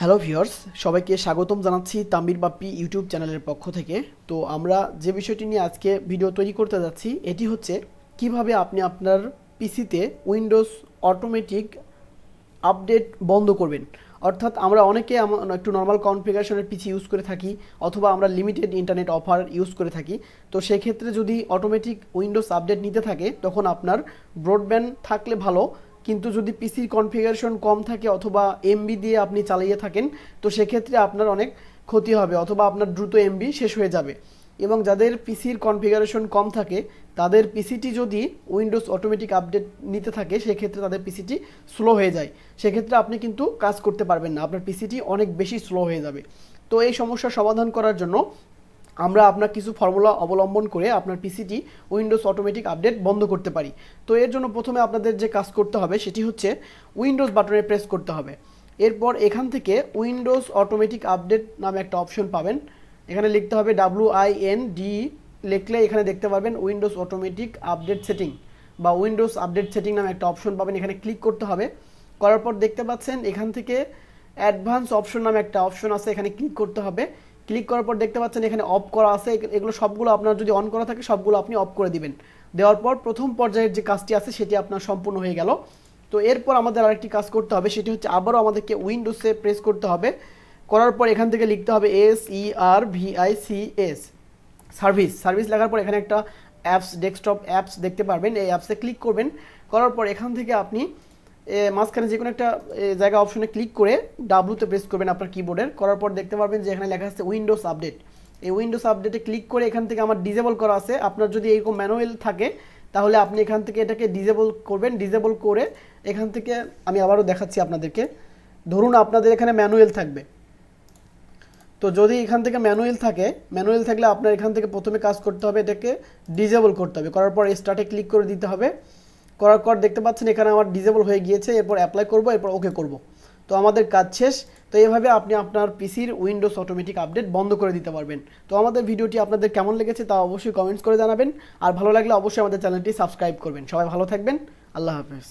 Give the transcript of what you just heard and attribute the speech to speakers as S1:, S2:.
S1: Hello viewers, সবাইকে স্বাগতম জানাচ্ছি তাম্বির বাপ্পি ইউটিউব চ্যানেলের পক্ষ থেকে। তো আমরা যে বিষয়টি নিয়ে আজকে ভিডিও তৈরি করতে যাচ্ছি এটি হচ্ছে কিভাবে আপনি আপনার পিসিতে উইন্ডোজ অটোমেটিক আপডেট বন্ধ করবেন। অর্থাৎ আমরা অনেকে একটু নর্মাল কনফিগারেশনের পিসি ইউজ করে থাকি অথবা আমরা লিমিটেড ইন্টারনেট অফার ইউজ করে থাকি। তো সেক্ষেত্রে যদি অটোমেটিক উইন্ডোজ আপডেট নিতে থাকে তখন আপনার ব্রডব্যান্ড থাকলে ভালো, কিন্তু যদি পিসির কনফিগারেশন কম থাকে অথবা এমবি দিয়ে আপনি চালিয়ে থাকেন তো সেক্ষেত্রে আপনার অনেক ক্ষতি হবে অথবা আপনার দ্রুত এমবি শেষ হয়ে যাবে। এবং যাদের পিসির কনফিগারেশন কম থাকে তাদের পিসিটি যদি উইন্ডোজ অটোমেটিক আপডেট নিতে থাকে সেক্ষেত্রে তাদের পিসিটি স্লো হয়ে যায়, সেক্ষেত্রে আপনি কিন্তু কাজ করতে পারবেন না, আপনার পিসিটি অনেক বেশি স্লো হয়ে যাবে। তো এই সমস্যার সমাধান করার জন্য আমরা আপনার কিছু ফর্মুলা অবলম্বন করে আপনার পিসিটি উইন্ডোজ অটোমেটিক আপডেট বন্ধ করতে পারি। তো এর জন্য প্রথমে আপনাদের যে কাজ করতে হবে সেটি হচ্ছে উইন্ডোজ বাটনে প্রেস করতে হবে। এরপর এখান থেকে উইন্ডোজ অটোমেটিক আপডেট নামে একটা অপশন পাবেন, এখানে লিখতে হবে WIND, লিখলে এখানে দেখতে পারবেন উইন্ডোজ অটোমেটিক আপডেট সেটিং বা উইন্ডোজ আপডেট সেটিং নামে একটা অপশন পাবেন, এখানে ক্লিক করতে হবে। করার পর দেখতে পাচ্ছেন এখান থেকে অ্যাডভান্স অপশন নামে একটা অপশন আছে, এখানে ক্লিক করতে হবে। ক্লিক করার পর দেখতে পাচ্ছেন এখানে অফ করা আছে, এগুলো সবগুলো আপনার যদি অন করা থাকে সবগুলো আপনি অফ করে দিবেন। দেওয়ার পর প্রথম পর্যায়ের যে কাজটি আছে সেটি আপনার সম্পূর্ণ হয়ে গেল। তো এরপর আমাদের আরেকটি কাজ করতে হবে, সেটি হচ্ছে আবারও আমাদেরকে উইন্ডোজে প্রেস করতে হবে। করার পর এখান থেকে লিখতে হবে SERVICS, সার্ভিস লেখার পর এখানে একটা অ্যাপস, ডেস্কটপ অ্যাপস দেখতে পারবেন, এই অ্যাপসে ক্লিক করবেন। করার পর এখান থেকে আপনি মাঝখানে যে কোনো একটা জায়গা অপশনে ক্লিক করে ডাব্লুতে প্রেস করবেন আপনার কিবোর্ডের। করার পর দেখতে পারবেন যে এখানে লেখা আছে উইন্ডোজ আপডেট। এই উইন্ডোজ আপডেটে ক্লিক করে এখান থেকে আমার ডিজেবল করা আছে, আপনার যদি এরকম ম্যানুয়াল থাকে তাহলে আপনি এখান থেকে এটাকে ডিজেবল করবেন। ডিজেবল করে এখান থেকে আমি আবারও দেখাচ্ছি আপনাদেরকে, ধরুন আপনাদের এখানে ম্যানুয়াল থাকবে, তো যদি এখান থেকে ম্যানুয়াল থাকলে আপনার এখান থেকে প্রথমে কাজ করতে হবে, এটাকে ডিজেবল করতে হবে। করার পর স্টার্টে ক্লিক করে দিতে হবে। করার পর দেখতে পাচ্ছেন এখানে আমার ডিজেবল হয়ে গিয়েছে, এরপর অ্যাপ্লাই করব, এরপর ওকে করব। তো আমাদের কাজ শেষ। তো এইভাবে আপনি আপনার পিসির উইন্ডোজ অটোমেটিক আপডেট বন্ধ করে দিতে পারবেন। তো আমাদের ভিডিওটি আপনাদের কেমন লেগেছে তা অবশ্যই কমেন্টস করে জানাবেন, আর ভালো লাগলে অবশ্যই আমাদের চ্যানেলটি সাবস্ক্রাইব করবেন। সবাই ভালো থাকবেন, আল্লাহ হাফেজ।